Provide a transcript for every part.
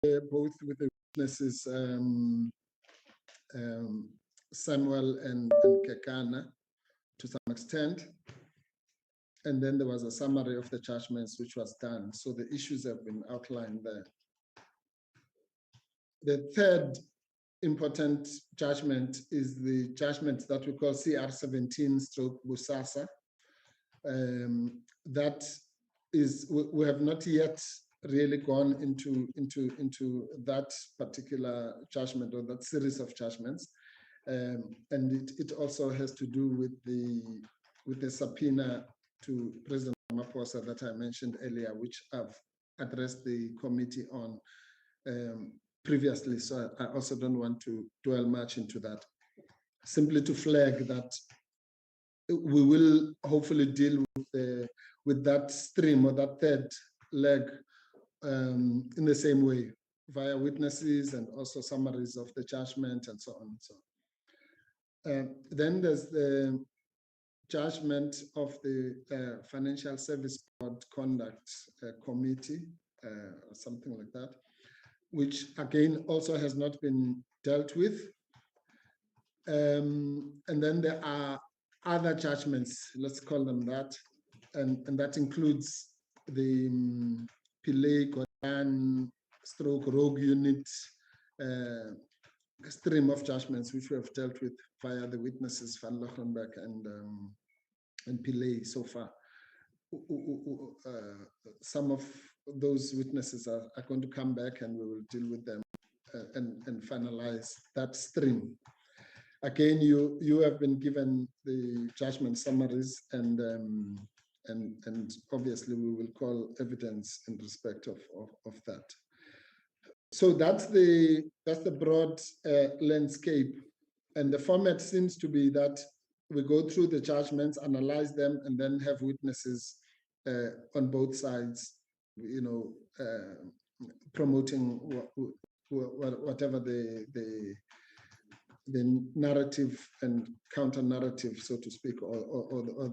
both with the witnesses Samuel and Kekana to some extent. And then there was a summary of the judgments which was done. So the issues have been outlined there. The third important judgment is the judgment that we call CR17/Busasa. That is, we have not yet really gone into that particular judgment or that series of judgments. And it also has to do with the subpoena to President Ramaphosa that I mentioned earlier, which I've addressed the committee on previously. So I also don't want to dwell much into that. Simply to flag that we will hopefully deal with that stream or that third leg in the same way, via witnesses and also summaries of the judgment and so on and so on. Then there's the judgment of the Financial Service Board Conduct Committee, or something like that, which again also has not been dealt with. And then there are other judgments, let's call them that, and that includes the Pillay Godan stroke rogue unit stream of judgments, which we have dealt with via the witnesses Van Lochenberg and Pillay so far. Some of those witnesses are going to come back and we will deal with them and finalize that stream. Again, you have been given the judgment summaries and obviously we will call evidence in respect of that. So that's the broad landscape, and the format seems to be that we go through the judgments, analyze them, and then have witnesses on both sides, you know, promoting whatever the narrative and counter narrative, so to speak, or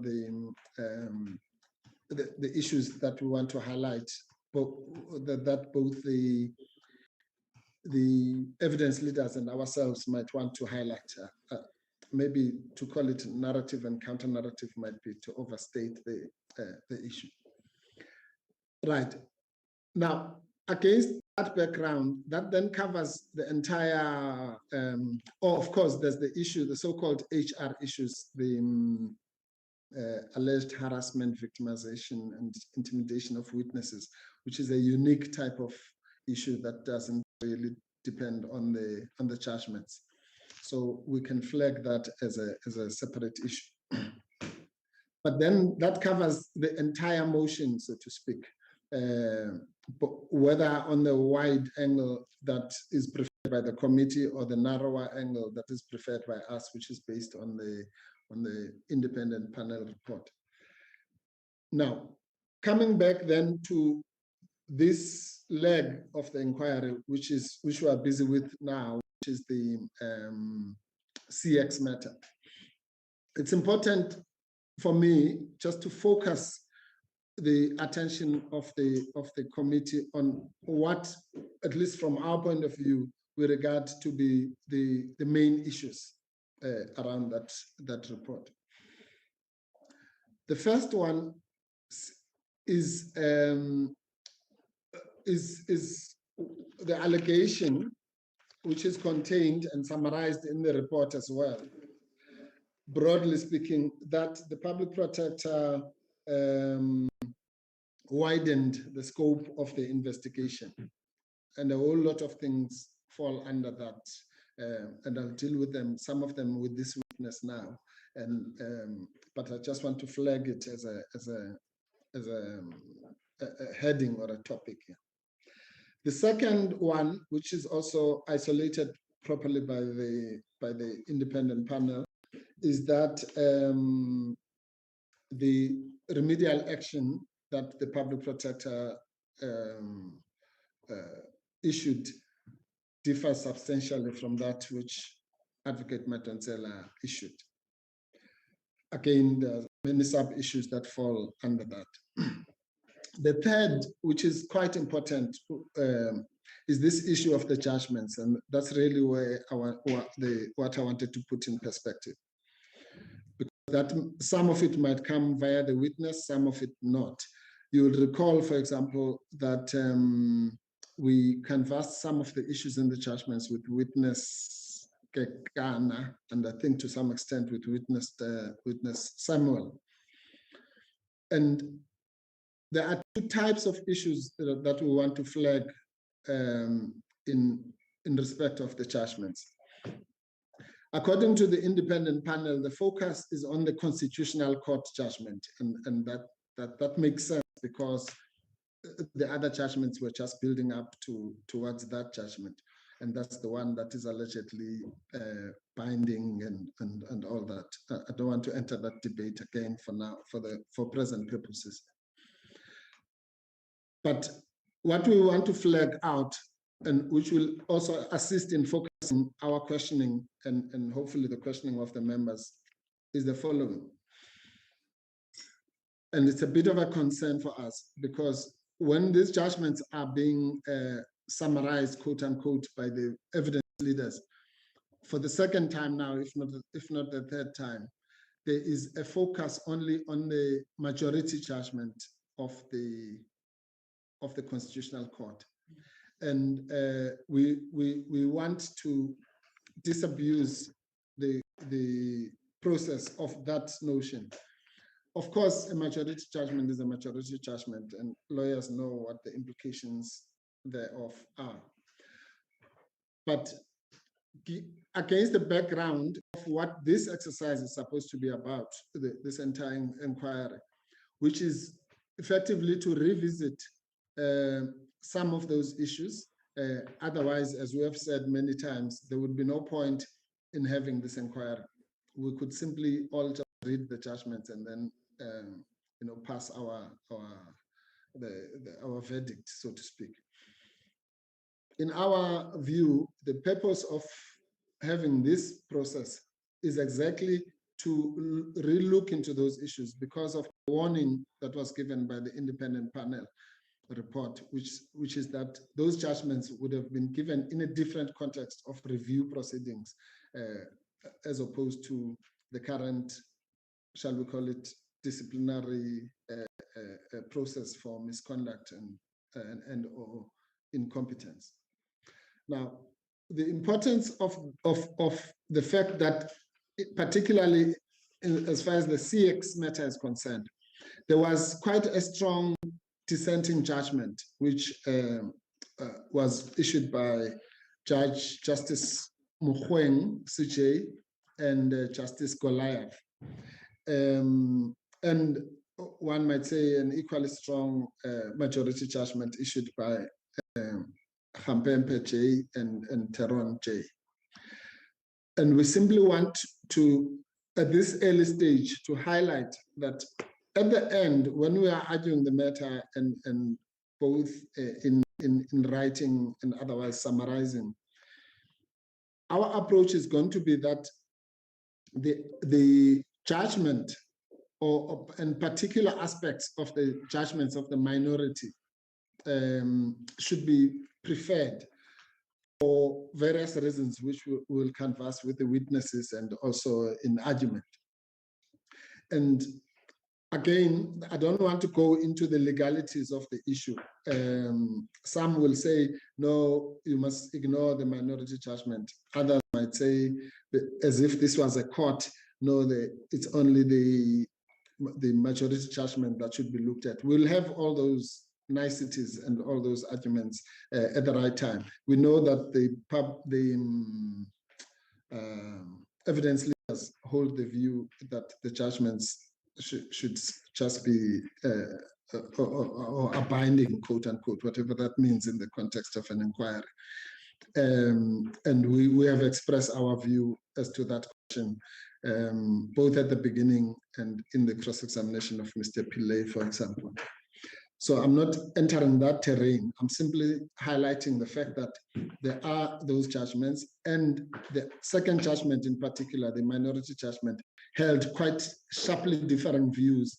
the issues that we want to highlight, that both the evidence leaders and ourselves might want to highlight. Maybe to call it narrative and counter narrative might be to overstate the issue. Right. Now, against that background, that then covers the entire, of course, there's the issue, the so-called HR issues, the alleged harassment, victimization, and intimidation of witnesses, which is a unique type of issue that doesn't really depend on the judgments. So we can flag that as a separate issue. But then that covers the entire motion, so to speak, whether on the wide angle that is preferred by the committee or the narrower angle that is preferred by us, which is based on the independent panel report. Now, coming back then to this leg of the inquiry, which we are busy with now, which is the CX matter. It's important for me just to focus the attention of the committee on what, at least from our point of view, with regard to the main issues around that report. The first one is the allegation, which is contained and summarized in the report as well, broadly speaking, that the public protector widened the scope of the investigation, and a whole lot of things fall under that, and I'll deal with them, some of them with this witness now, but I just want to flag it as a heading or a topic here. The second one, which is also isolated properly by the independent panel, is that the remedial action that the public protector issued differs substantially from that which Advocate Madonsela issued. Again, there are many sub-issues that fall under that. The third, which is quite important, is this issue of the judgments, and that's really where what I wanted to put in perspective. Because that some of it might come via the witness, some of it not. You will recall, for example, that we canvassed some of the issues in the judgments with witness Kekana, and I think to some extent with witness Samuel. And there are two types of issues that we want to flag in respect of the judgments. According to the independent panel, the focus is on the Constitutional Court judgment, and that makes sense because the other judgments were just building up towards that judgment, and that's the one that is allegedly binding and all that. I don't want to enter that debate again for now, for present purposes. But what we want to flag out, and which will also assist in focusing our questioning and hopefully the questioning of the members, is the following. And it's a bit of a concern for us, because when these judgments are being summarized, quote unquote, by the evidence leaders, for the second time now, if not the third time, there is a focus only on the majority judgment of the Constitutional Court. And we want to disabuse the process of that notion. Of course, a majority judgment is a majority judgment, and lawyers know what the implications thereof are. But against the background of what this exercise is supposed to be about, this entire inquiry, which is effectively to revisit some of those issues. Otherwise, as we have said many times, there would be no point in having this inquiry. We could simply all just read the judgments and then pass our verdict, so to speak. In our view, the purpose of having this process is exactly to relook into those issues because of the warning that was given by the independent panel report, which is that those judgments would have been given in a different context of review proceedings, as opposed to the current, shall we call it, disciplinary process for misconduct and or incompetence. Now, the importance of the fact that, particularly as far as the CX matter is concerned, there was quite a strong dissenting judgment, which was issued by Justice Mkhwebane, CJ, and Justice Goliath. And one might say an equally strong majority judgment issued by Mkhwebane J and Teron J. And we simply want to, at this early stage, to highlight that at the end, when we are arguing the matter and both in writing and otherwise summarizing, our approach is going to be that the judgment and particular aspects of the judgments of the minority should be preferred for various reasons, which we will canvass with the witnesses and also in argument. And again, I don't want to go into the legalities of the issue. Some will say, no, you must ignore the minority judgment. Others might say, as if this was a court, no, it's only the majority judgment that should be looked at. We'll have all those niceties and all those arguments at the right time. We know that the evidence leaders hold the view that the judgments should just be or a binding, quote unquote, whatever that means in the context of an inquiry. And we have expressed our view as to that question, both at the beginning and in the cross-examination of Mr. Pillay, for example. So I'm not entering that terrain. I'm simply highlighting the fact that there are those judgments, and the second judgment in particular, the minority judgment, held quite sharply differing views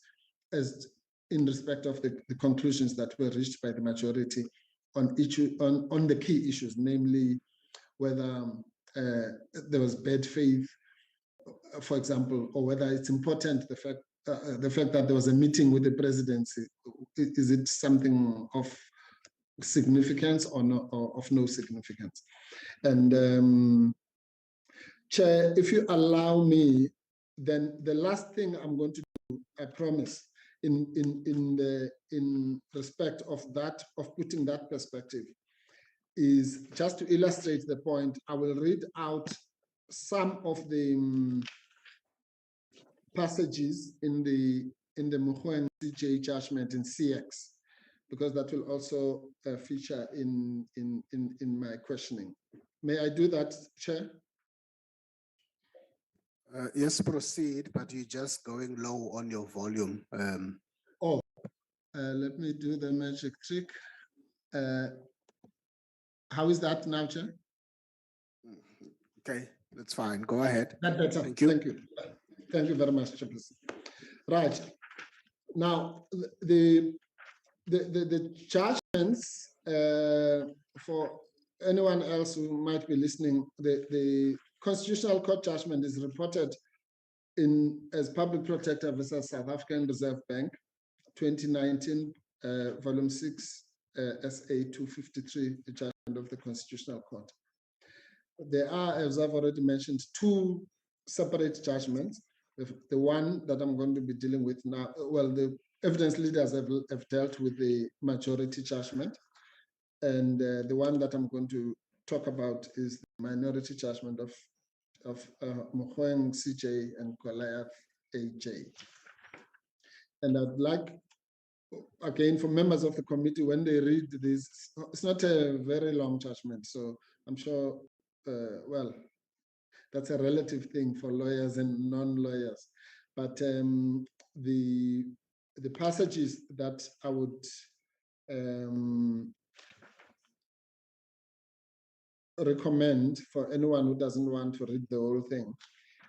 as in respect of the conclusions that were reached by the majority on the key issues, namely whether there was bad faith, for example, or whether it's important the fact that there was a meeting with the presidency. Is it something of significance or of no significance? And Chair, if you allow me, then the last thing I'm going to do, I promise, in respect of that, of putting that perspective, is just to illustrate the point. I will read out some of the passages in the Mkhwebane CJ judgment in CX, because that will also feature in my questioning. May I do that, Chair? Yes, proceed, but you're just going low on your volume. Let me do the magic trick. How is that now, Chair? Okay, that's fine. Go ahead. That better. Thank you. Thank you. Thank you very much, Chairperson. Right. Now, the judgments, for anyone else who might be listening, the Constitutional Court judgment is reported as Public Protector versus South African Reserve Bank, 2019, volume 6, SA 253, the judgment of the Constitutional Court. There are, as I've already mentioned, two separate judgments. The one that I'm going to be dealing with now, well, the evidence leaders have dealt with the majority judgment, and the one that I'm going to talk about is the minority judgment of Mkhwebane CJ and Goliath AJ. And I'd like, again, for members of the committee, when they read this, it's not a very long judgment, so I'm sure, well, that's a relative thing for lawyers and non-lawyers. But the passages that I would recommend for anyone who doesn't want to read the whole thing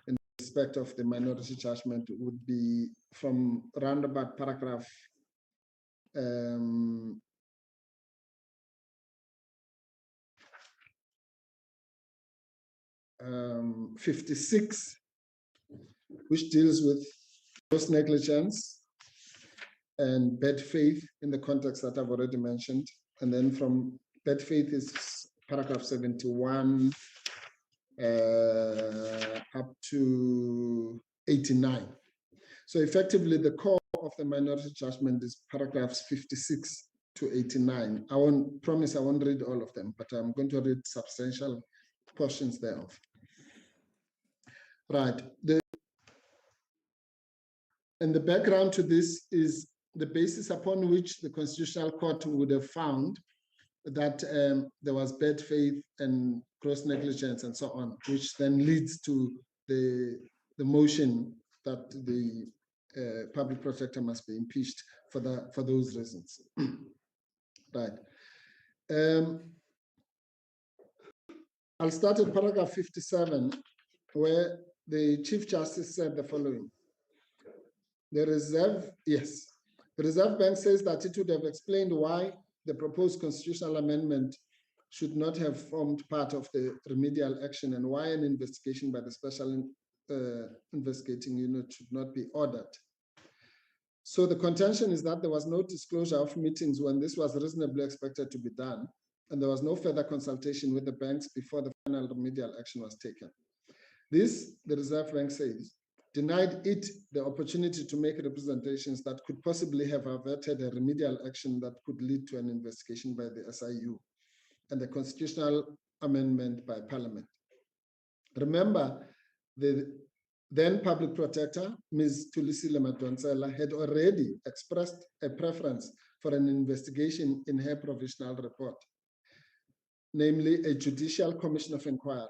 in respect of the minority judgment would be from roundabout paragraph 56, which deals with gross negligence and bad faith in the context that I've already mentioned. And then from bad faith is paragraph 71 up to 89. So effectively, the core of the minority judgment is paragraphs 56 to 89. I won't promise I won't read all of them, but I'm going to read substantial portions thereof. Right. And the background to this is the basis upon which the Constitutional Court would have found that there was bad faith and gross negligence and so on, which then leads to the motion that the public protector must be impeached for those reasons. Right. I'll start at paragraph 57, where the Chief Justice said the following. The Reserve Bank says that it would have explained why the proposed constitutional amendment should not have formed part of the remedial action and why an investigation by the Special Investigating Unit should not be ordered. So the contention is that there was no disclosure of meetings when this was reasonably expected to be done, and there was no further consultation with the banks before the final remedial action was taken. This, the Reserve Bank says, denied it the opportunity to make representations that could possibly have averted a remedial action that could lead to an investigation by the SIU and the constitutional amendment by Parliament. Remember, the then Public Protector, Ms. Thulisile Madonsela, had already expressed a preference for an investigation in her provisional report, namely a Judicial Commission of Inquiry.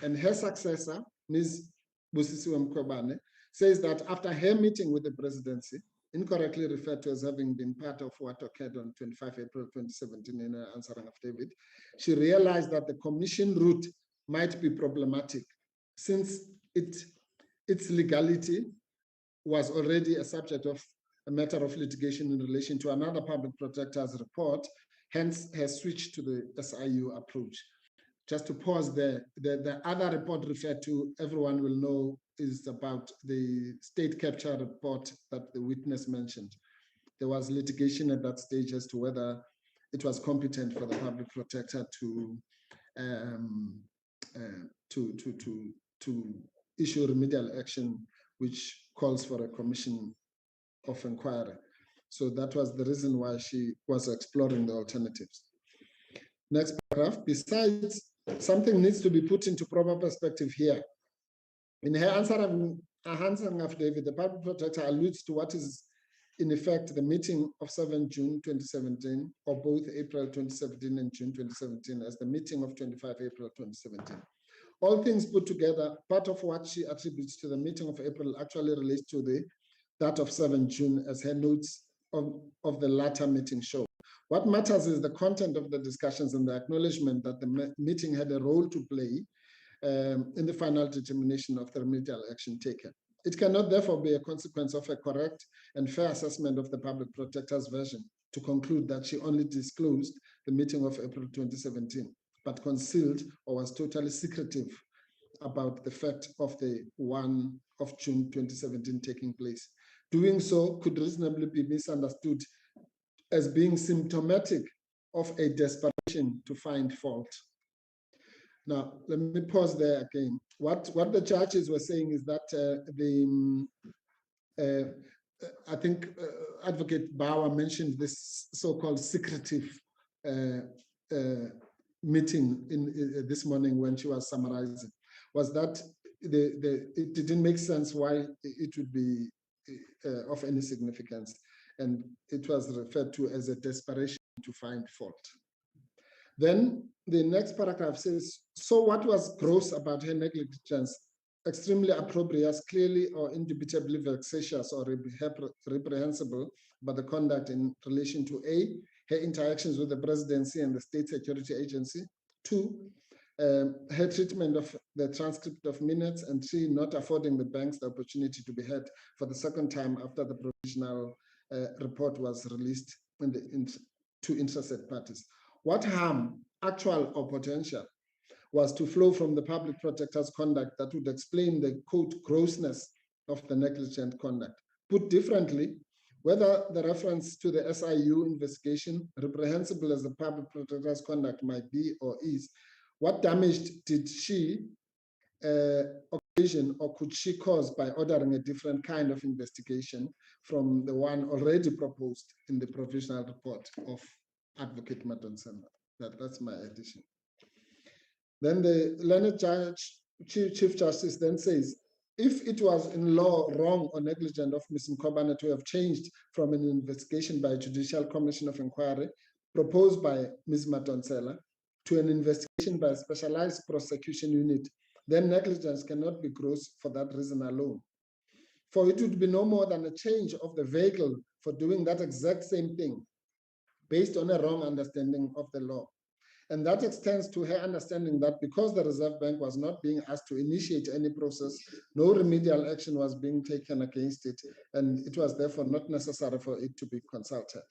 And her successor, Ms. Mkhwebane, says that after her meeting with the presidency, incorrectly referred to as having been part of what occurred on 25 April 2017 in her answering affidavit, she realized that the commission route might be problematic since its legality was already a subject of a matter of litigation in relation to another public protector's report, hence has switched to the SIU approach. Just to pause there, the other report referred to, everyone will know, is about the state capture report that the witness mentioned. There was litigation at that stage as to whether it was competent for the public protector to issue remedial action, which calls for a commission of inquiry. So that was the reason why she was exploring the alternatives. Next paragraph. Besides, something needs to be put into proper perspective here. In her answering affidavit, the public protector alludes to what is in effect the meeting of 7 June 2017, or both April 2017 and June 2017, as the meeting of 25 April 2017. All things put together, part of what she attributes to the meeting of April actually relates to that of 7 June, as her notes of the latter meeting show. What matters is the content of the discussions and the acknowledgement that the meeting had a role to play in the final determination of the remedial action taken. It cannot therefore be a consequence of a correct and fair assessment of the public protector's version to conclude that she only disclosed the meeting of April 2017, but concealed or was totally secretive about the fact of the one of June 2017 taking place. Doing so could reasonably be misunderstood as being symptomatic of a desperation to find fault. Now, let me pause there again. What the judges were saying is that I think Advocate Bauer mentioned this so-called secretive meeting this morning when she was summarizing, was that it didn't make sense why it would be of any significance. And it was referred to as a desperation to find fault. Then the next paragraph says, so what was gross about her negligence, extremely opprobrious, clearly or indubitably vexatious or reprehensible, but the conduct in relation to A, her interactions with the presidency and the state security agency, 2, her treatment of the transcript of minutes, and 3, not affording the banks the opportunity to be heard for the second time after the provisional report was released to interested parties. What harm, actual or potential, was to flow from the public protector's conduct that would explain the, quote, grossness of the negligent conduct? Put differently, whether the reference to the SIU investigation, reprehensible as the public protector's conduct might be or is, what damage did she occasion or could she cause by ordering a different kind of investigation from the one already proposed in the provisional report of Advocate Madonsela? That's my addition. Then the learned judge, Chief Justice then says, if it was in law wrong or negligent of Ms. Mkhwebane to have changed from an investigation by a Judicial Commission of Inquiry proposed by Ms. Madonsela to an investigation by a specialized prosecution unit, then negligence cannot be gross for that reason alone. For it would be no more than a change of the vehicle for doing that exact same thing based on a wrong understanding of the law. And that extends to her understanding that because the Reserve Bank was not being asked to initiate any process, no remedial action was being taken against it, and it was therefore not necessary for it to be consulted.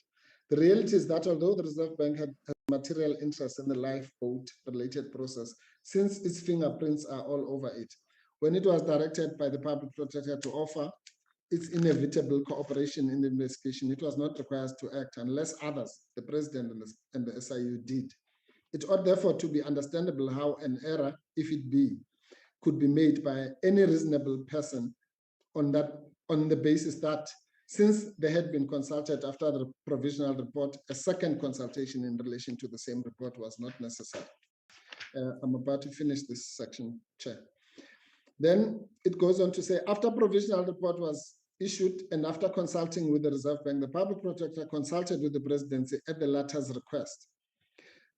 The reality is that although the Reserve Bank had material interest in the lifeboat-related process, since its fingerprints are all over it, when it was directed by the public protector to offer its inevitable cooperation in the investigation, it was not required to act unless others, the President and the SIU, did. It ought therefore to be understandable how an error, if it be, could be made by any reasonable person on the basis that since they had been consulted after the provisional report, a second consultation in relation to the same report was not necessary. I'm about to finish this section, Chair. Then it goes on to say, after provisional report was issued and after consulting with the Reserve Bank, the public protector consulted with the presidency at the latter's request.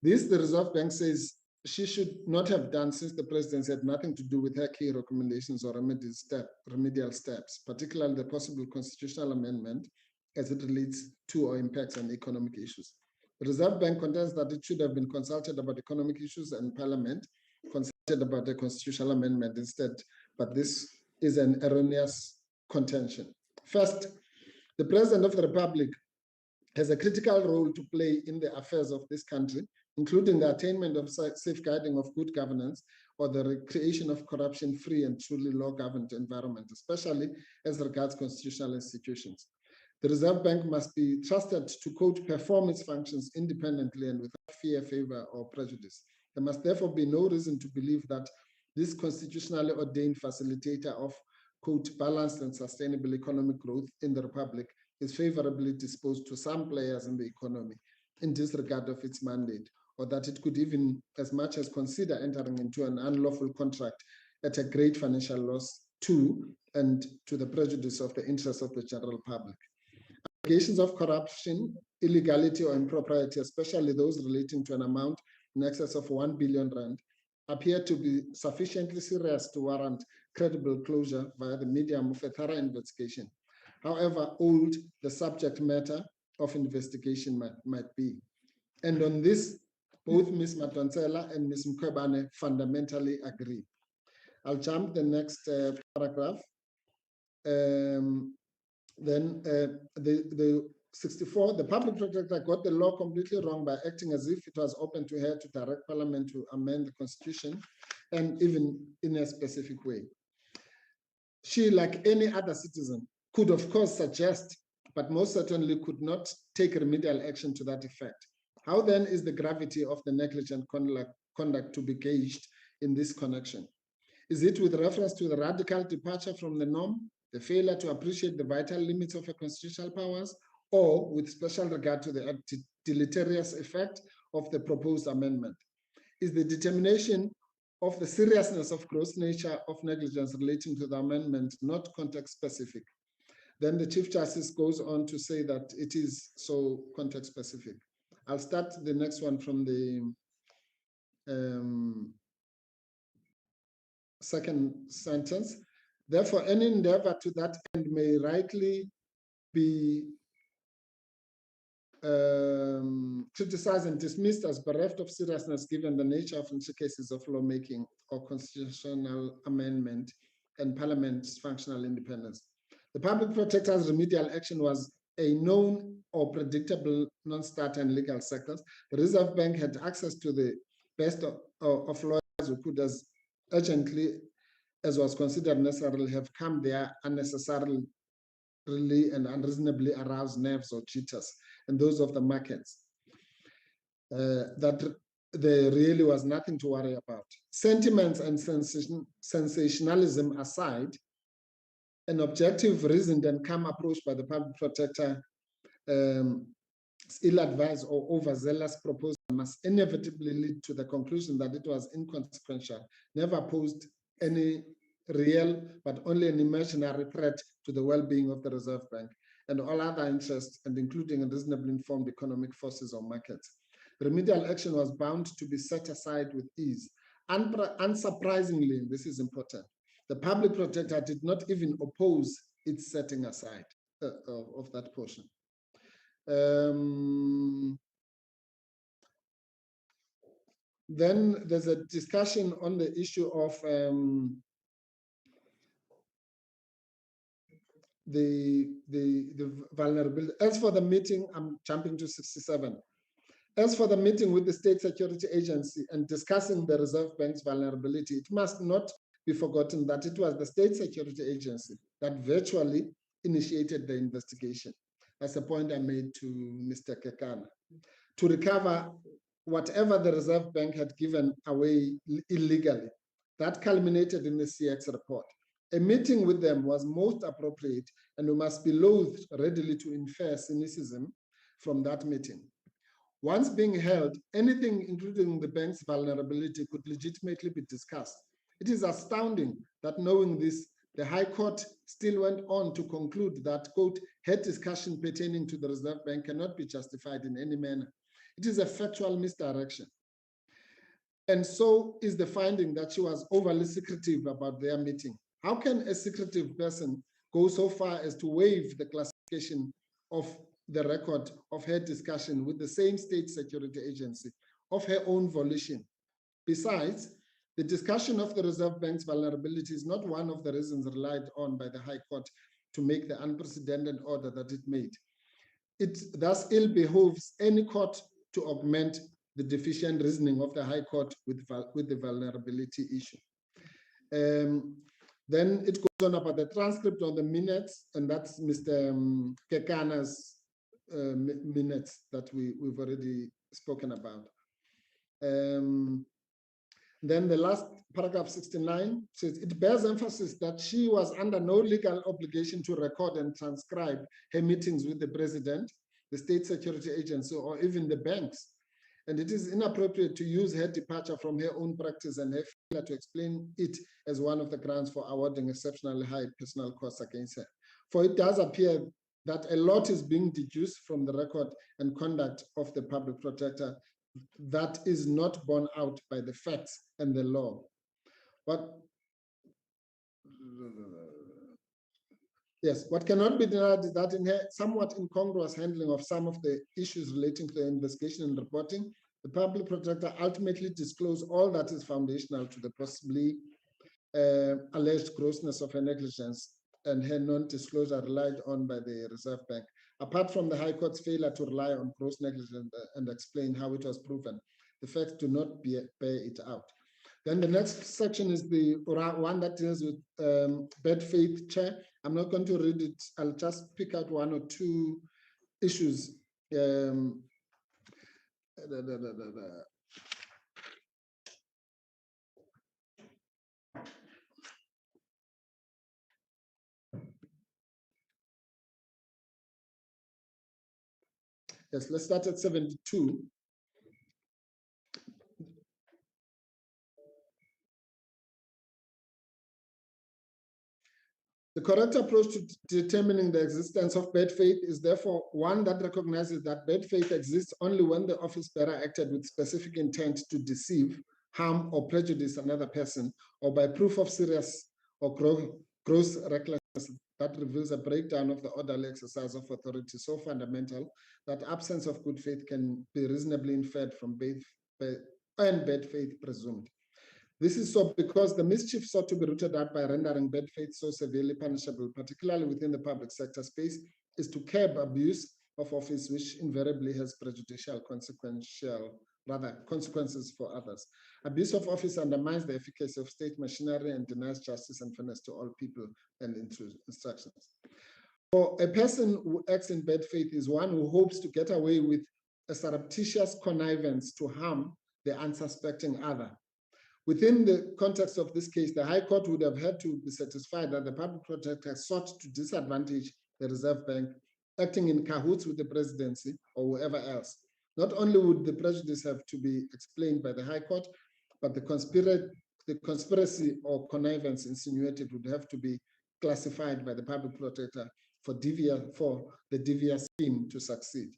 This, the Reserve Bank says she should not have done since the presidency had nothing to do with her key recommendations or remedial steps, particularly the possible constitutional amendment as it relates to or impacts on economic issues. The Reserve Bank contends that it should have been consulted about economic issues and Parliament consulted about the constitutional amendment instead, but this is an erroneous contention. First, The President of the Republic has a critical role to play in the affairs of this country, including the attainment of safeguarding of good governance or the creation of corruption-free and truly law-governed environment, especially as regards constitutional institutions. The Reserve Bank must be trusted to, quote, perform its functions independently and without fear, favor, or prejudice. There must therefore be no reason to believe that this constitutionally ordained facilitator of, quote, balanced and sustainable economic growth in the Republic is favorably disposed to some players in the economy in disregard of its mandate, or that it could even as much as consider entering into an unlawful contract at a great financial loss to and to the prejudice of the interests of the general public. Allegations of corruption, illegality, or impropriety, especially those relating to an amount in excess of 1 billion rand, appear to be sufficiently serious to warrant credible closure via the medium of a thorough investigation, however old the subject matter of investigation might be. And on this, both Ms. Madonsela and Ms. Mkhwebane fundamentally agree. I'll jump the next paragraph. The 64, the public protector got the law completely wrong by acting as if it was open to her to direct Parliament to amend the Constitution, and even in a specific way. She, like any other citizen, could of course suggest, but most certainly could not take remedial action to that effect. How then is the gravity of the negligent conduct to be gauged in this connection? Is it with reference to the radical departure from the norm, the failure to appreciate the vital limits of her constitutional powers, or with special regard to the deleterious effect of the proposed amendment? Is the determination of the seriousness of gross nature of negligence relating to the amendment not context specific? Then the Chief Justice goes on to say that it is so context specific. I'll start the next one from the second sentence. Therefore, any endeavor to that end may rightly be criticized and dismissed as bereft of seriousness given the nature of cases of lawmaking or constitutional amendment and Parliament's functional independence. The public protector's remedial action was a known or predictable non-starter in legal sectors. The Reserve Bank had access to the best of lawyers who could, as urgently as was considered necessary, have come there unnecessarily and unreasonably aroused nerves or jitters, and those of the markets, that there really was nothing to worry about. Sentiments and sensationalism aside, an objective, reasoned, and calm approach by the public protector, ill-advised or overzealous proposal must inevitably lead to the conclusion that it was inconsequential, never posed any real but only an imaginary threat to the well-being of the Reserve Bank and all other interests, and including reasonably informed economic forces or markets. Remedial action was bound to be set aside with ease. Unsurprisingly, this is important, the public protector did not even oppose its setting aside of that portion. Then there's a discussion on the issue of the vulnerability. As for the meeting, I'm jumping to 67. As for the meeting with the State Security Agency and discussing the Reserve Bank's vulnerability, it must not be forgotten that it was the State Security Agency that virtually initiated the investigation. That's a point I made to Mr. Kekana. To recover whatever the Reserve Bank had given away illegally, that culminated in the CX report. A meeting with them was most appropriate, and we must be loath readily to infer cynicism from that meeting. Once being held, anything including the bank's vulnerability could legitimately be discussed. It is astounding that knowing this, the High Court still went on to conclude that, quote, head discussion pertaining to the Reserve Bank cannot be justified in any manner. It is a factual misdirection. And so is the finding that she was overly secretive about their meeting. How can a secretive person go so far as to waive the classification of the record of her discussion with the same State Security Agency of her own volition? Besides, the discussion of the Reserve Bank's vulnerability is not one of the reasons relied on by the High Court to make the unprecedented order that it made. It thus ill behoves any court to augment the deficient reasoning of the High Court with the vulnerability issue. Then it goes on about the transcript of the minutes, and that's Mr. Kekana's minutes that we've already spoken about. Then the last paragraph 69 says, it bears emphasis that she was under no legal obligation to record and transcribe her meetings with the president, the state security agency, or even the banks. And it is inappropriate to use her departure from her own practice and her failure to explain it as one of the grounds for awarding exceptionally high personal costs against her. For it does appear that a lot is being deduced from the record and conduct of the public protector that is not borne out by the facts and the law. What cannot be denied is that in her somewhat incongruous handling of some of the issues relating to the investigation and reporting, the public protector ultimately disclosed all that is foundational to the possibly alleged grossness of her negligence and her non-disclosure relied on by the Reserve Bank. Apart from the High Court's failure to rely on gross negligence and explain how it was proven, the facts do not bear it out. Then the next section is the one that deals with bad faith, Chair. I'm not going to read it. I'll just pick out one or two issues. Yes, let's start at 72. The correct approach to determining the existence of bad faith is therefore one that recognizes that bad faith exists only when the office bearer acted with specific intent to deceive, harm, or prejudice another person, or by proof of serious or gross recklessness that reveals a breakdown of the orderly exercise of authority so fundamental that absence of good faith can be reasonably inferred from bad faith presumed. This is so because the mischief sought to be rooted out by rendering bad faith so severely punishable, particularly within the public sector space, is to curb abuse of office, which invariably has prejudicial consequences for others. Abuse of office undermines the efficacy of state machinery and denies justice and fairness to all people and instructions. For a person who acts in bad faith is one who hopes to get away with a surreptitious connivance to harm the unsuspecting other. Within the context of this case, the High Court would have had to be satisfied that the public protector sought to disadvantage the Reserve Bank, acting in cahoots with the presidency or whoever else. Not only would the prejudice have to be explained by the High Court, but the conspiracy or connivance insinuated would have to be classified by the public protector for the devious scheme to succeed.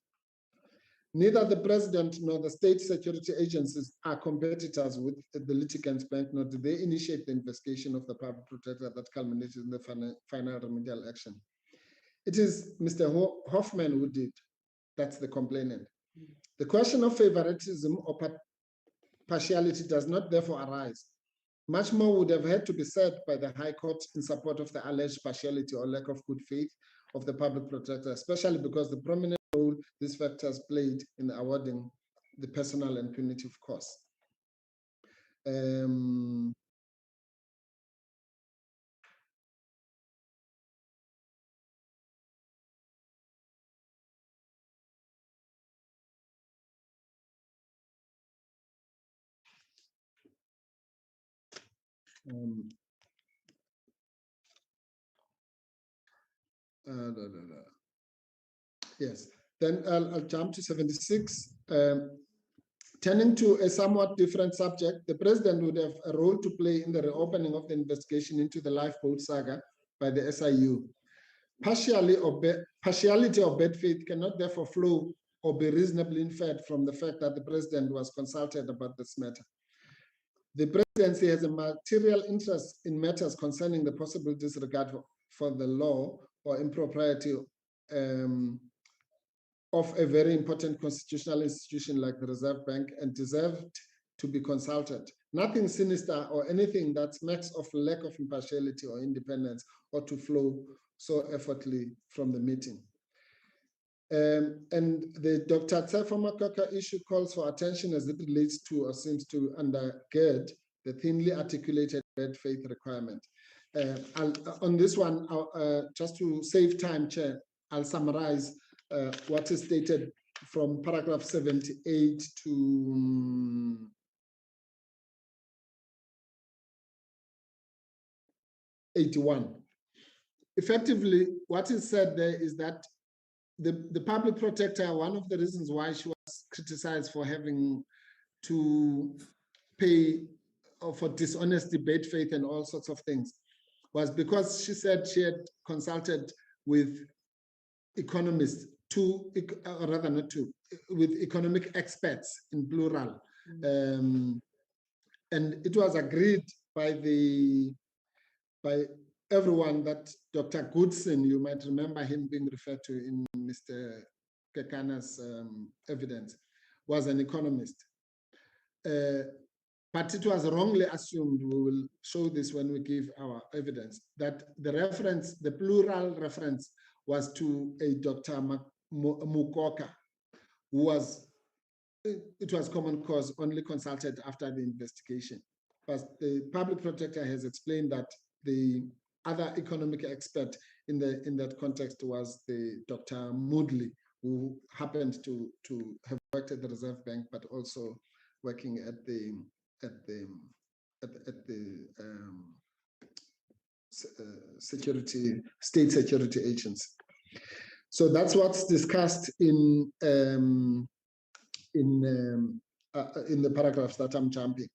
Neither the president nor the state security agencies are competitors with the litigants bank, nor do they initiate the investigation of the public protector that culminated in the final remedial action. It is Mr. Hoffman who did. That's the complainant. The question of favoritism or partiality does not therefore arise. Much more would have had to be said by the High Court in support of the alleged partiality or lack of good faith of the public protector, especially because the prominent role these factors played in awarding the personal and punitive costs. Yes, then I'll jump to 76. Turning to a somewhat different subject, the president would have a role to play in the reopening of the investigation into the lifeboat saga by the SIU. Partiality or bad faith cannot therefore flow or be reasonably inferred from the fact that the president was consulted about this matter. The presidency has a material interest in matters concerning the possible disregard for the law or impropriety of a very important constitutional institution like the Reserve Bank and deserved to be consulted. Nothing sinister or anything that smacks of lack of impartiality or independence ought to flow so effortlessly from the meeting. And the Dr. Tshepo Mokoka issue calls for attention as it relates to or seems to undergird the thinly articulated bad faith requirement. On this one, just to save time, Chair, I'll summarize what is stated from paragraph 78 to 81. Effectively, what is said there is that the public protector, one of the reasons why she was criticized for having to pay for dishonesty, bad faith, and all sorts of things, was because she said she had consulted with economists, or rather not two, with economic experts in plural. And it was agreed by everyone that Dr. Goodson, you might remember him being referred to in Mr. Kekana's evidence, was an economist. But it was wrongly assumed, we will show this when we give our evidence, that the plural reference was to a Dr. Mukoka, who was, it was common cause, only consulted after the investigation. But the public protector has explained that the other economic expert in that context was the Dr. Moodley, who happened to have worked at the Reserve Bank, but also working at the state security agency. So that's what's discussed in the paragraphs that I'm jumping.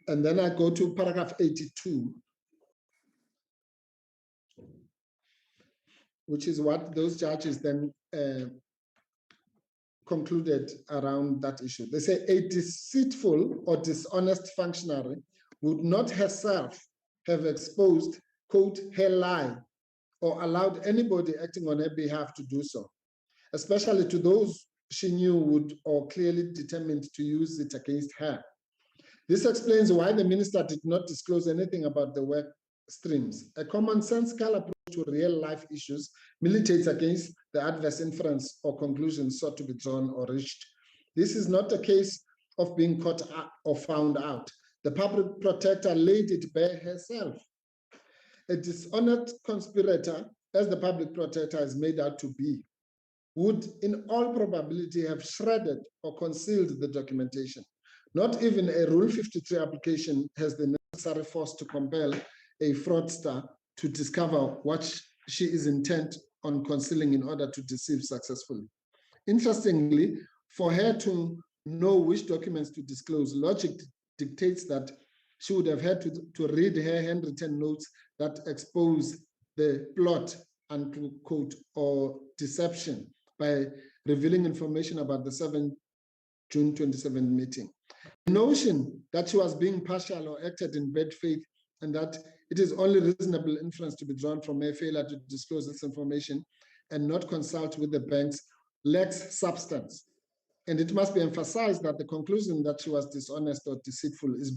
And then I go to paragraph 82, which is what those judges then concluded around that issue. They say a deceitful or dishonest functionary would not herself have exposed, quote, her lie or allowed anybody acting on her behalf to do so, especially to those she knew would or clearly determined to use it against her. This explains why the minister did not disclose anything about the work streams. A commonsensical approach to real life issues militates against the adverse inference or conclusion sought to be drawn or reached. This is not a case of being caught or found out. The public protector laid it bare herself. A dishonest conspirator, as the public protector is made out to be, would in all probability have shredded or concealed the documentation. Not even a Rule 53 application has the necessary force to compel a fraudster to discover what she is intent on concealing in order to deceive successfully. Interestingly, for her to know which documents to disclose, logic dictates that she would have had to read her handwritten notes that expose the plot, unquote, or deception by revealing information about the 7 June 27 meeting. The notion that she was being partial or acted in bad faith and that it is only reasonable inference to be drawn from her failure to disclose this information and not consult with the banks lacks substance. And it must be emphasized that the conclusion that she was dishonest or deceitful is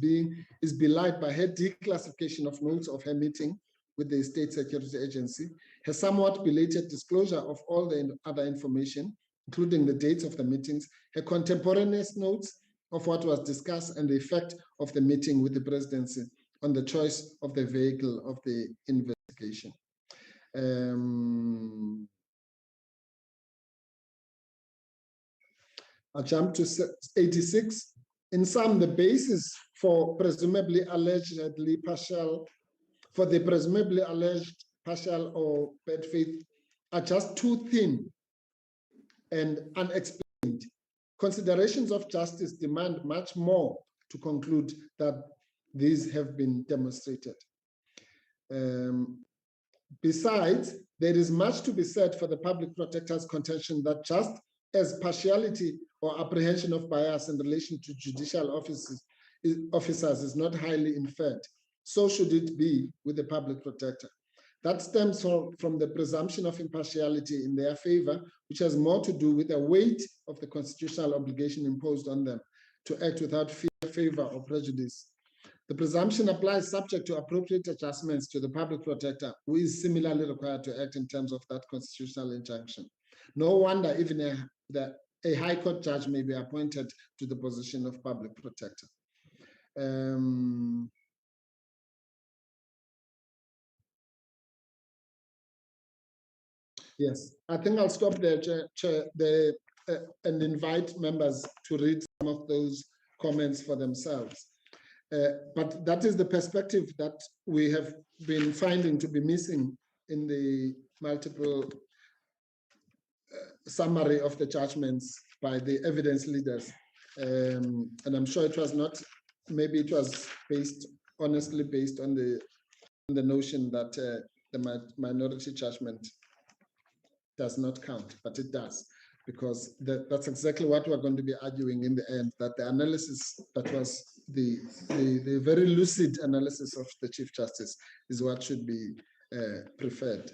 belied by her declassification of notes of her meeting with the State Security Agency, her somewhat belated disclosure of all the other information, including the dates of the meetings, her contemporaneous notes of what was discussed and the effect of the meeting with the presidency on the choice of the vehicle of the investigation. I'll jump to 86. In sum, the basis for the presumably alleged partial or bad faith are just too thin and unexplained. Considerations of justice demand much more to conclude that these have been demonstrated. Besides, there is much to be said for the public protector's contention that just as partiality or apprehension of bias in relation to judicial officers is not highly inferred, so should it be with the public protector. That stems from the presumption of impartiality in their favor, which has more to do with the weight of the constitutional obligation imposed on them to act without fear, favor, or prejudice The presumption applies subject to appropriate adjustments to the public protector, who is similarly required to act in terms of that constitutional injunction. No wonder even a High Court judge may be appointed to the position of public protector. Yes, I think I'll stop there, Chair, and invite members to read some of those comments for themselves. But that is the perspective that we have been finding to be missing in the multiple summary of the judgments by the evidence leaders. And I'm sure it was not, maybe it was honestly based on the notion that the minority judgment does not count, but it does, because that's exactly what we're going to be arguing in the end, that the analysis that was the very lucid analysis of the Chief Justice is what should be preferred.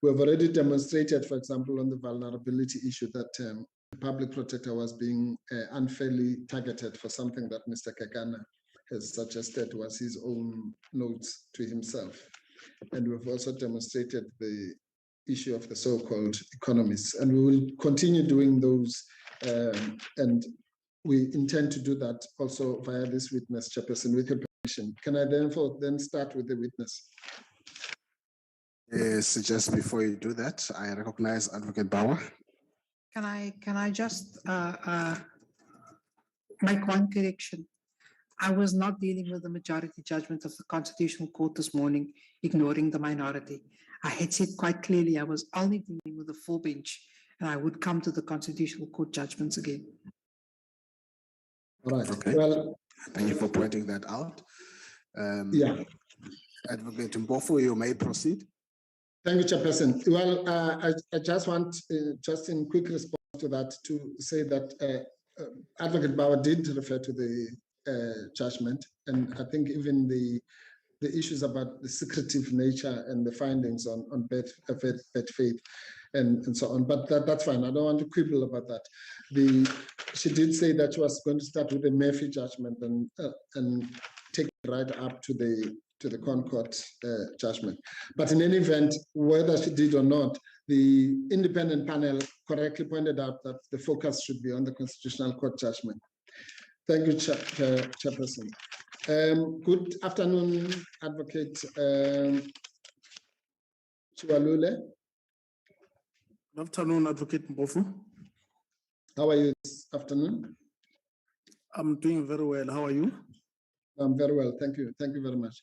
We have already demonstrated, for example, on the vulnerability issue that the public protector was being unfairly targeted for something that Mr. Kekana has suggested was his own notes to himself. And we've also demonstrated the issue of the so-called economists, and we will continue doing those, and we intend to do that also via this witness, Chairperson, with your permission. Can I therefore then start with the witness? Yes, just before you do that, I recognize Advocate Bauer. Can I just make one correction? I was not dealing with the majority judgment of the Constitutional Court this morning, ignoring the minority. I had said quite clearly I was only dealing with the full bench, and I would come to the Constitutional Court judgments again. All right. Okay. Well, thank you for pointing that out. Yeah. Advocate Mpofu, you may proceed. Thank you, Chairperson. Well, I just want, just in quick response to that, to say that Advocate Bauer did refer to the judgment, and I think even the issues about the secretive nature and the findings on bad faith and so on, but that's fine. I don't want to quibble about that. She did say that she was going to start with the Murphy judgment and take it right up to the Concord judgment. But in any event, whether she did or not, the independent panel correctly pointed out that the focus should be on the Constitutional Court judgment. Thank you, Chairperson. Good afternoon, Advocate Tshiwalule. Good afternoon, Advocate Mpofu. How are you this afternoon? I'm doing very well. How are you? I'm very well. Thank you. Thank you very much.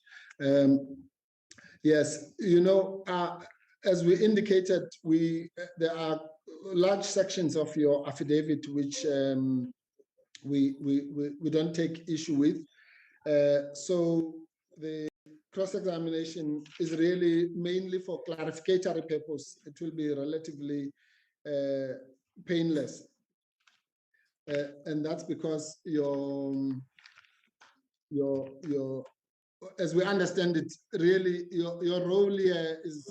Yes, you know, as we indicated, there are large sections of your affidavit which we don't take issue with. So the cross-examination is really mainly for clarificatory purpose. It will be relatively painless. And that's because as we understand it, really your role here is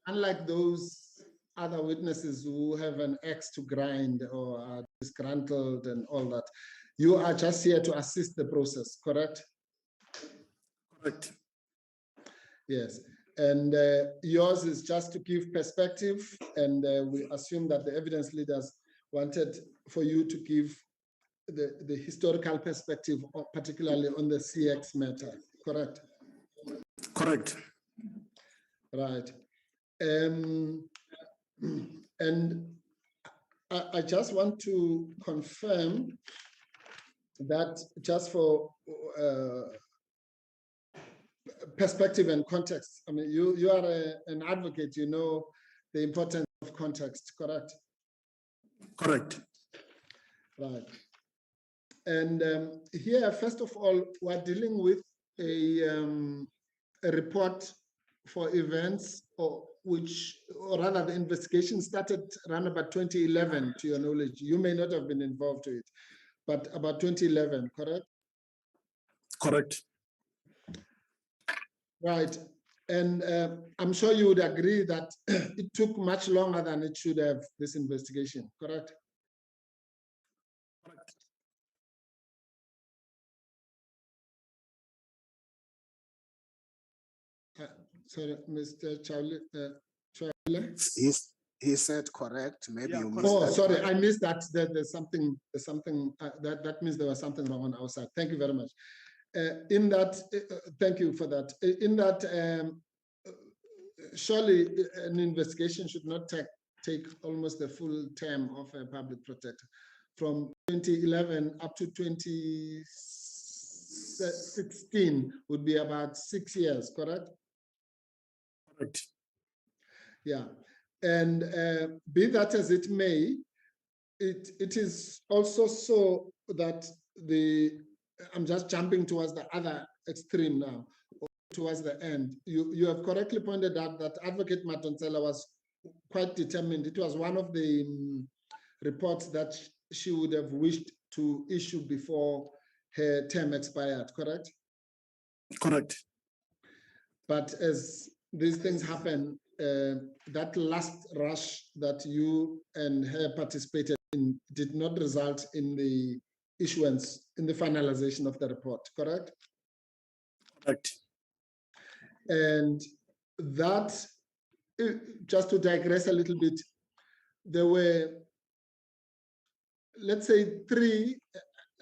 unlike those other witnesses who have an axe to grind or are disgruntled and all that. You are just here to assist the process, correct? Correct. Yes, and yours is just to give perspective, and we assume that the evidence leaders wanted for you to give the historical perspective, particularly on the CX matter, correct? Correct. Right. And I just want to confirm that just for perspective and context. I mean, you are an advocate, you know the importance of context, correct? Correct. Right. And here, first of all, we're dealing with a report for events, or rather the investigation started around about 2011, to your knowledge. You may not have been involved to it, but about 2011, correct? Correct. Right. And I'm sure you would agree that it took much longer than it should have, this investigation, correct? Correct. Sorry, Mr. Tshiwalule. He said correct. Maybe Yeah, you correct. missed Oh, that. sorry, I missed that. There's something. That means there was something wrong on our side. Thank you very much. In that, thank you for that. In that, surely an investigation should not take almost the full term of a public protector. From 2011 up to 2016 would be about 6 years, correct? Correct. Yeah, and be that as it may, it is also so that I'm just jumping towards the other extreme now, towards the end. You have correctly pointed out that Advocate Matonsela was quite determined. It was one of the reports that she would have wished to issue before her term expired, correct? Correct. But as these things happen, that last rush that you and her participated in did not result in the issuance, in the finalization of the report, correct? Correct. And that, just to digress a little bit, there were, let's say, three,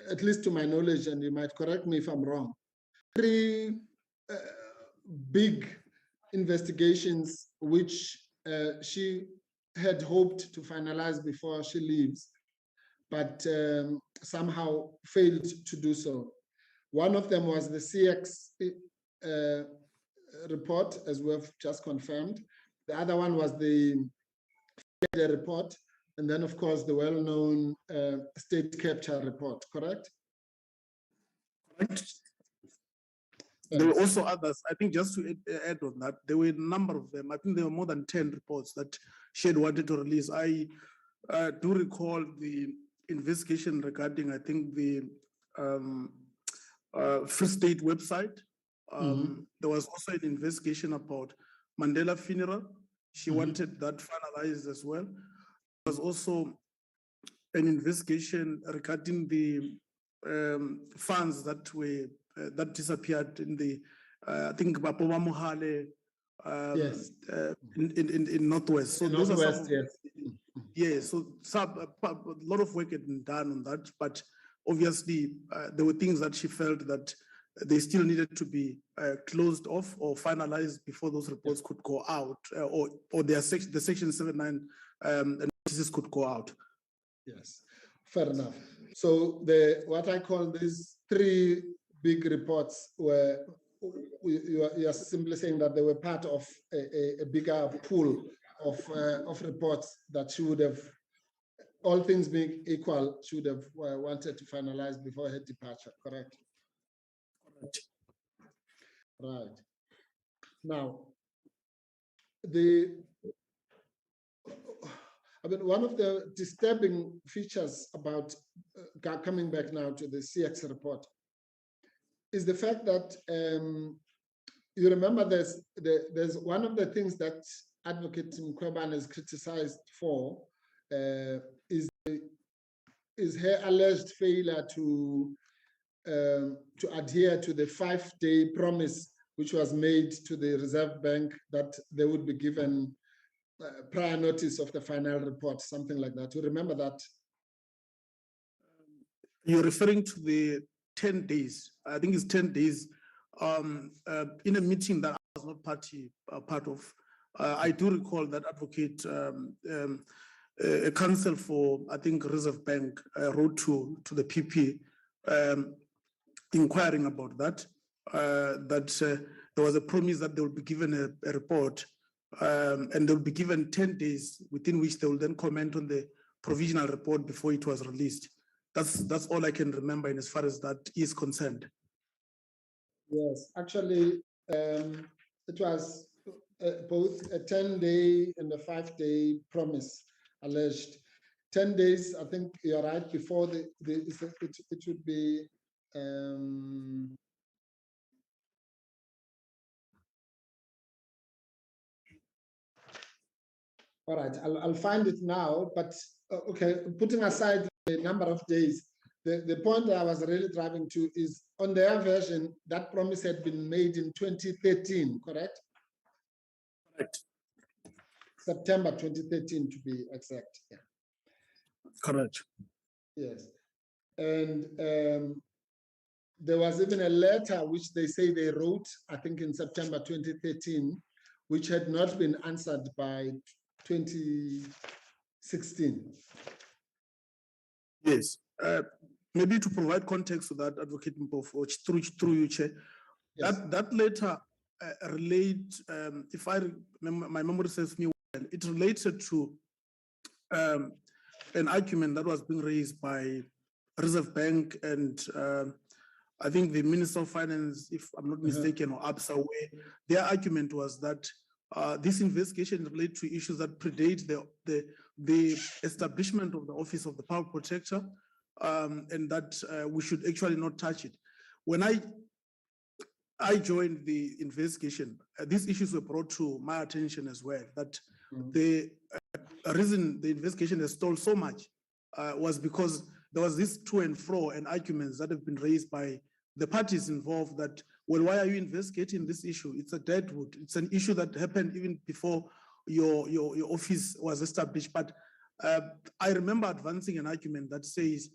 at least to my knowledge, and you might correct me if I'm wrong, three big investigations which she had hoped to finalize before she leaves, but somehow failed to do so. One of them was the CX report, as we have just confirmed. The other one was the report, and then, of course, the well-known state capture report, correct? Correct. Yes. There were also others. I think just to add on that, there were a number of them. I think there were more than 10 reports that she had wanted to release. I do recall the investigation regarding, I think, the Free State website. There was also an investigation about Mandela funeral. She wanted that finalized as well. There was also an investigation regarding the funds that were that disappeared in the I think Bapoba Mohale Yes. in Northwest. So those are some Northwest, of, yes. yeah, so a lot of work had been done on that, but obviously there were things that she felt that they still needed to be closed off or finalized before those reports could go out, or the Section 79 notices could go out. Yes, fair enough. So what I call these three big reports were, you are simply saying that they were part of a bigger pool of reports that she would have, all things being equal, she would have wanted to finalize before her departure, correct? Correct. Right. Now, one of the disturbing features about coming back now to the CX report is the fact that you remember there's one of the things that Advocate Mkhwebane is criticized for is her alleged failure to adhere to the 5-day promise which was made to the Reserve Bank that they would be given prior notice of the final report, something like that. You remember that? You're referring to the 10 days. I think it's 10 days in a meeting that I was not part of. I do recall that Advocate, a counsel for, I think, Reserve Bank wrote to the PP inquiring about that, there was a promise that they will be given a report and they'll be given 10 days within which they will then comment on the provisional report before it was released. That's all I can remember in as far as that is concerned. Yes, actually, it was both a 10-day and a 5-day promise alleged. 10 days, I think you're right, before it should be all right, I'll find it now, but okay, putting aside the number of days, the point I was really driving to is on their version, that promise had been made in 2013, correct? Correct. September 2013 to be exact. Yeah. Correct. Yes. And there was even a letter which they say they wrote, I think in September 2013, which had not been answered by 2016. Yes. Maybe to provide context to that, Advocate Mpofu, or through you, Chair, Yes. that letter relate, if I remember, my memory serves me well, it related to an argument that was being raised by Reserve Bank and I think the Minister of Finance, if I'm not mistaken, or Absa, where their argument was that this investigation related to issues that predate the establishment of the Office of the Power Protector, and that we should actually not touch it. When I joined the investigation, these issues were brought to my attention as well, that the reason the investigation has stalled so much was because there was this to and fro and arguments that have been raised by the parties involved that, well, why are you investigating this issue? It's a deadwood. It's an issue that happened even before your office was established. But I remember advancing an argument that says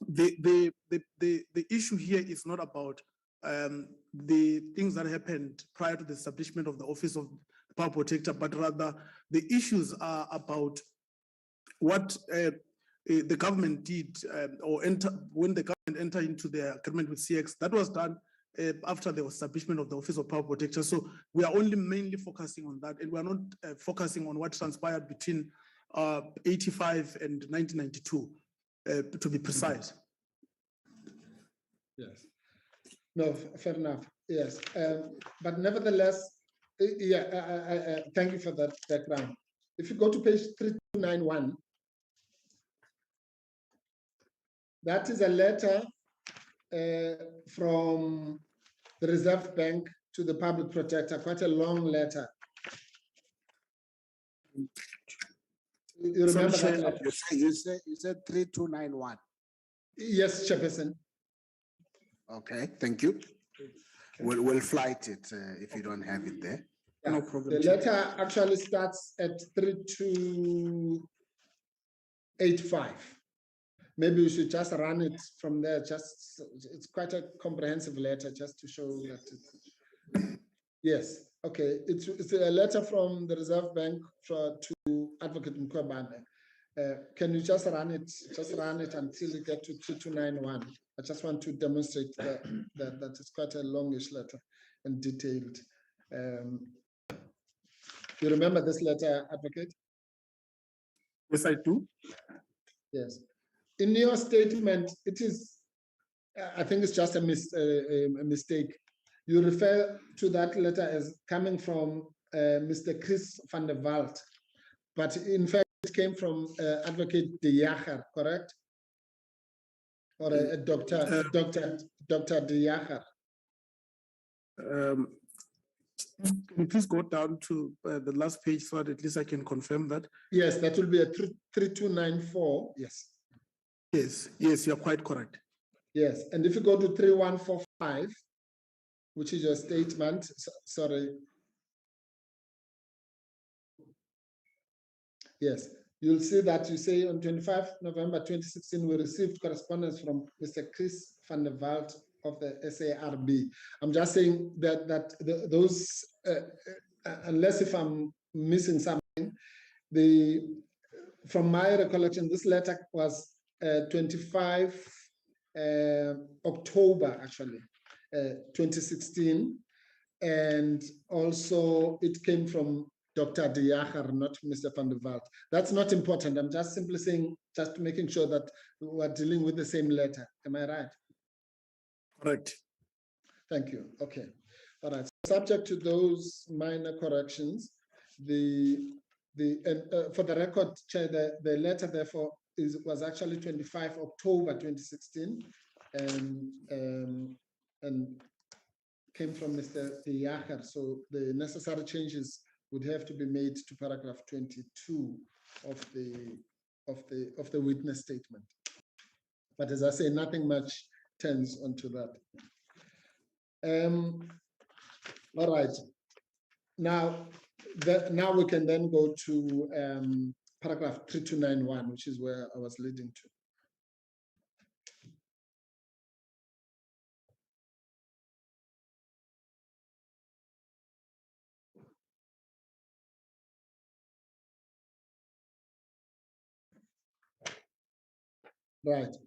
the issue here is not about the things that happened prior to the establishment of the Office of the Power Protector, but rather the issues are about what the government did when the government entered into the agreement with CX. That was done after the establishment of the Office of Power Protector. So we are only mainly focusing on that, and we are not focusing on what transpired between 85 and 1992, to be precise. Yes. No, fair enough. Yes. But nevertheless, thank you for that background. If you go to page 3291, that is a letter from the Reserve Bank to the Public Protector, quite a long letter. You remember that letter? You said 3291. Yes, Chairperson. Okay, thank you. We'll flight it if you don't have it there. Yeah. No problem. The letter actually starts at 3285. Maybe we should just run it from there. Just, it's quite a comprehensive letter, just to show that it's, yes. Okay, it's a letter from the Reserve Bank to Advocate Mkhwebane. Can you just run it? Just run it until you get to 2291. I just want to demonstrate that it's quite a longish letter and detailed. You remember this letter, Advocate? Yes, I do. Yes. In your statement, it is, I think it's just a mistake. You refer to that letter as coming from Mr. Chris van der Walt, but in fact, it came from Advocate De Jager, correct? Or Dr. De Jager. Can you please go down to the last page so that at least I can confirm that? Yes, that will be a 3294. Yes. Yes, you're quite correct. Yes, and if you go to 3145, which is your statement, sorry. Yes, you'll see that you say on 25 November 2016, we received correspondence from Mr. Chris van der Walt of the SARB. I'm just saying that those, unless if I'm missing something, from my recollection, this letter was 25 October, actually, 2016. And also it came from Dr. De Jager, not Mr. van der Walt. That's not important. I'm just simply saying, just making sure that we're dealing with the same letter. Am I right? Correct. Thank you. Okay. All right. Subject to those minor corrections, for the record, Chair, the letter therefore was actually 25 October 2016, and came from Mr. De Jager. So the necessary changes would have to be made to paragraph 22 of the witness statement. But as I say, nothing much turns onto that. All right. now, now we can then go to paragraph 3291, which is where I was leading to. Right.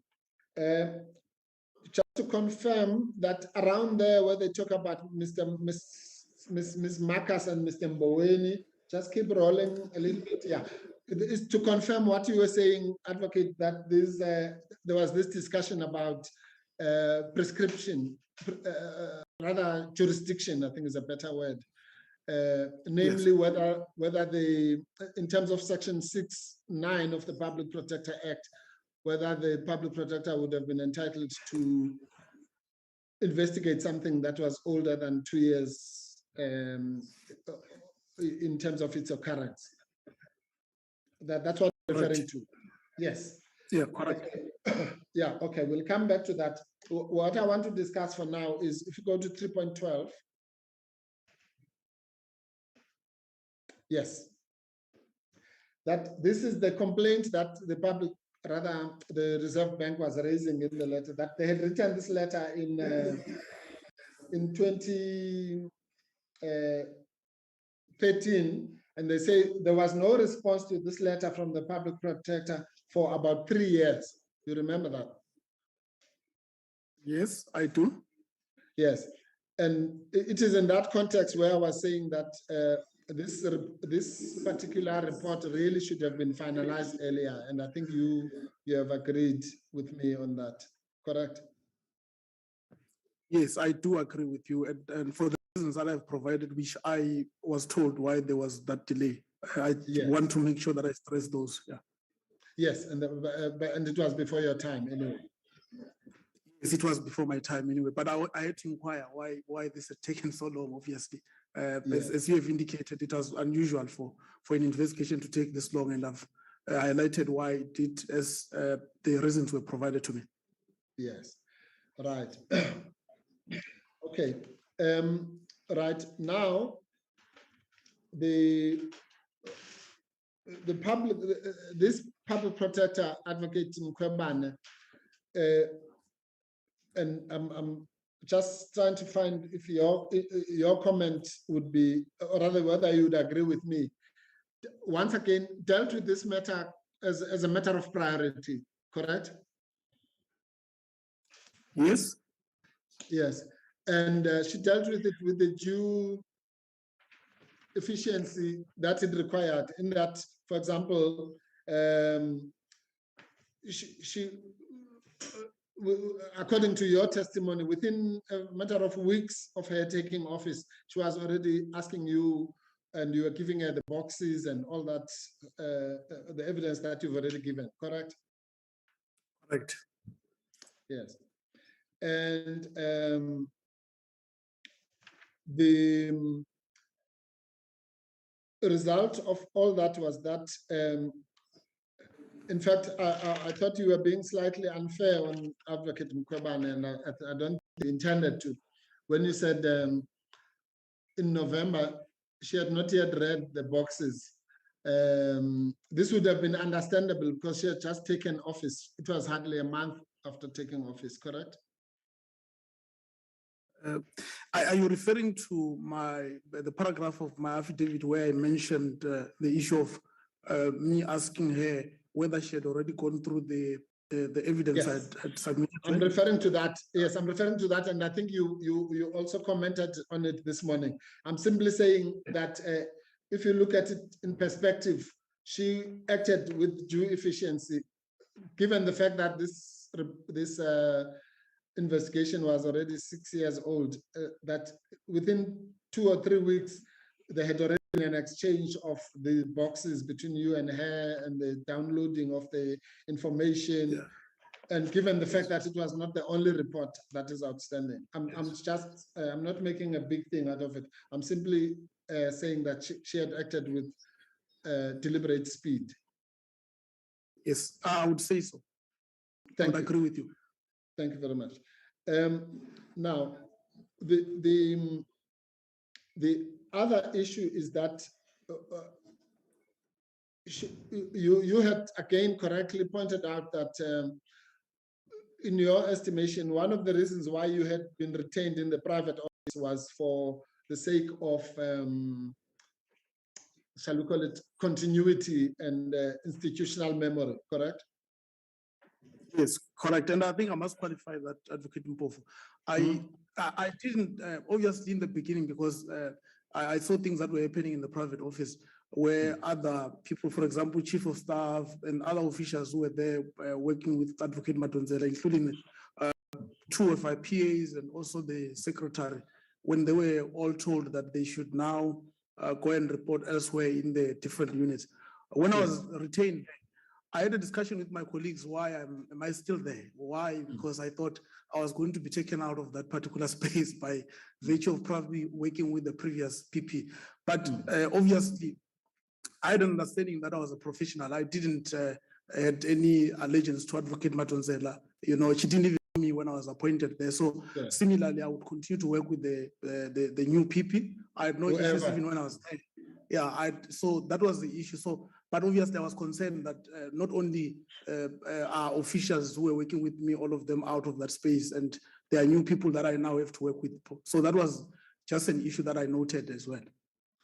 Just to confirm that around there where they talk about Miss Marcus and Mr. Mboweni, just keep rolling a little bit. Yeah. It is to confirm what you were saying, Advocate, that this there was this discussion about prescription, rather jurisdiction, I think is a better word. Namely, whether the, in terms of section 6(9) of the Public Protector Act, whether the public protector would have been entitled to investigate something that was older than 2 years in terms of its occurrence. That's what I'm referring to. Yes. Yeah, correct. Yeah, okay, we'll come back to that. What I want to discuss for now is if you go to 3.12. Yes. That this is the complaint that the public, rather the Reserve Bank was raising in the letter, that they had written this letter in 2013, and they say there was no response to this letter from the public protector for about 3 years. You remember that? Yes, I do. Yes, and it is in that context where I was saying that this particular report really should have been finalized earlier, and I think you have agreed with me on that, correct? Yes, I do agree with you, and for the reasons that I've provided, which I was told why there was that delay, I want to make sure that I stress those. Yeah. Yes, and it was before your time anyway. Yes, it was before my time anyway, but I had to inquire why this had taken so long, obviously. As you have indicated, it was unusual for an investigation to take this long, and I've highlighted why it did as the reasons were provided to me. Yes, right. Okay, right now, the public, this public protector, Advocate Mkhwebane, and I'm just trying to find if your comment would be, or rather whether you would agree with me, once again, dealt with this matter as a matter of priority, correct? Yes. Yes, and she dealt with it with the due efficiency that it required, in that, for example, she according to your testimony, within a matter of weeks of her taking office, she was already asking you, and you were giving her the boxes and all that, the evidence that you've already given, correct? Correct. Yes. And the result of all that was that, in fact, I thought you were being slightly unfair on Advocate Mkhwebane, and I don't think you intended to. When you said in November, she had not yet read the boxes. This would have been understandable because she had just taken office. It was hardly a month after taking office, correct? Are you referring to the paragraph of my affidavit where I mentioned the issue of me asking her whether she had already gone through the evidence Yes. I had submitted? I'm referring to that. Yes, I'm referring to that, and I think you also commented on it this morning. I'm simply saying that if you look at it in perspective, she acted with due efficiency, given the fact that this investigation was already 6 years old, that within 2 or 3 weeks, there had already been an exchange of the boxes between you and her, and the downloading of the information. Yeah. And given the fact that it was not the only report that is outstanding, I'm not making a big thing out of it. I'm simply saying that she had acted with deliberate speed. Yes, I would say so. I would agree with you. Thank you very much. Now, the the other issue is that you had again correctly pointed out that in your estimation, one of the reasons why you had been retained in the private office was for the sake of, shall we call it, continuity and institutional memory, correct? Yes, correct. And I think I must qualify that, Advocate Mpofu. I didn't, obviously in the beginning, because I saw things that were happening in the private office where other people, for example, chief of staff and other officials who were there working with Advocate Madonsela, including 2 of our PAs and also the secretary, when they were all told that they should now go and report elsewhere in the different units. When I was retained, I had a discussion with my colleagues, why am I still there? Why? Because I thought I was going to be taken out of that particular space by virtue of probably working with the previous PP. But obviously, I had an understanding that I was a professional. I didn't had any allegiance to Advocate Madonsela. You know, she didn't even know me when I was appointed there. So similarly, I would continue to work with the new PP. I had no issues even when I was there. Yeah, so that was the issue. So, but obviously I was concerned that not only are officials who were working with me, all of them out of that space, and there are new people that I now have to work with. So that was just an issue that I noted as well.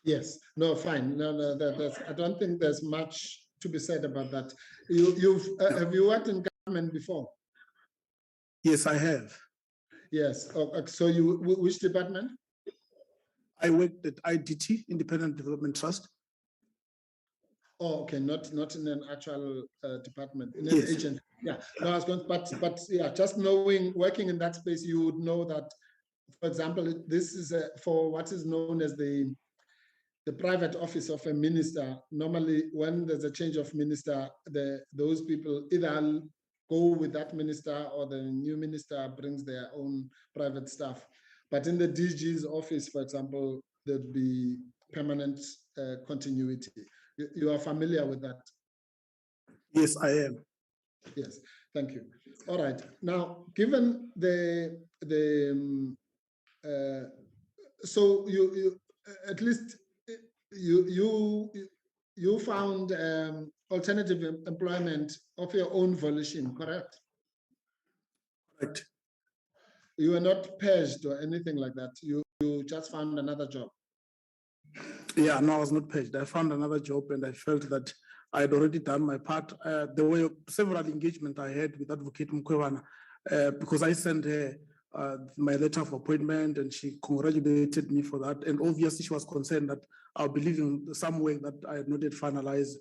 Yes, no, fine. No, that's, I don't think there's much to be said about that. Have you worked in government before? Yes, I have. Yes. So which department? I worked at IDT, Independent Development Trust. Oh, okay, not in an actual department, in an agent. Yeah, no, I was going, but yeah, just knowing, working in that space, you would know that, for example, this is for what is known as the private office of a minister. Normally, when there's a change of minister, those people either go with that minister or the new minister brings their own private staff. But in the DG's office, for example, there'd be permanent continuity. You are familiar with that? Yes, I am. Yes, thank you. All right. Now, given so you at least you found alternative employment of your own volition, correct? Correct. You were not purged or anything like that. You just found another job. Yeah, no, I was not purged. I found another job and I felt that I had already done my part. There were several engagements I had with Advocate Mkhwebane because I sent her my letter of appointment and she congratulated me for that. And obviously she was concerned that I'll be leaving some work that I had not yet finalized.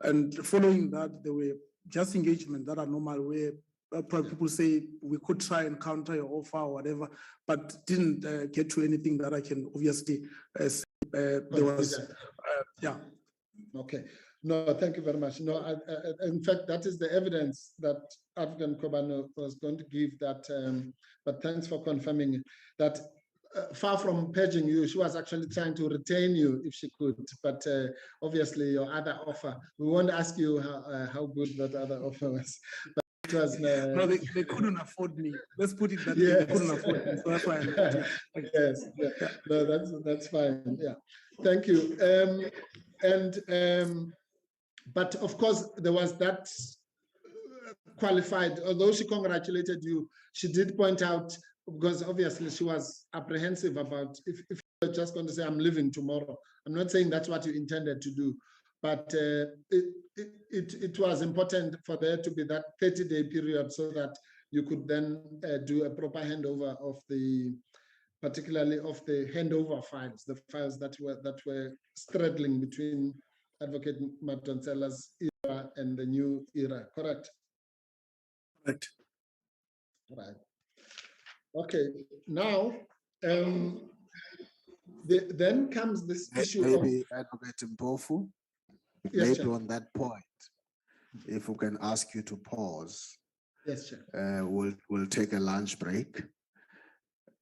And following that, there were just engagements that are normal where people say we could try and counter your offer or whatever, but didn't get to anything that I can obviously say. There was, yeah. Okay. No, thank you very much. No, in fact, that is the evidence that Advocate Mkhwebane was going to give that, but thanks for confirming that far from purging you, she was actually trying to retain you if she could, but obviously your other offer, we won't ask you how good that other offer was. But it was, no, they couldn't afford me. Let's put it that way. They couldn't afford me, so that's why I left it. Yes, yeah. No, that's fine. Yeah, thank you. But of course, there was that qualified, although she congratulated you, she did point out, because obviously she was apprehensive about if you're just going to say, I'm leaving tomorrow. I'm not saying that's what you intended to do, but it was important for there to be that 30-day period so that you could then do a proper handover of particularly of the handover files, the files that were straddling between Advocate Madonsela's era and the new era, correct? Correct. Right. Okay, now, then comes this issue maybe Advocate Mpofu, yes, maybe Chair. on that point, if we can ask you to pause. Yes, Chair. We'll take a lunch break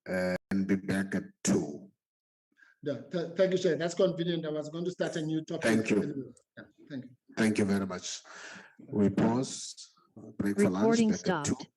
and be back at 2. Yeah, thank you, Chair. That's convenient. I was going to start a new topic. Thank you. Anyway. Yeah, thank you. Thank you very much. We pause, break for lunch, Recording back at 2. stopped.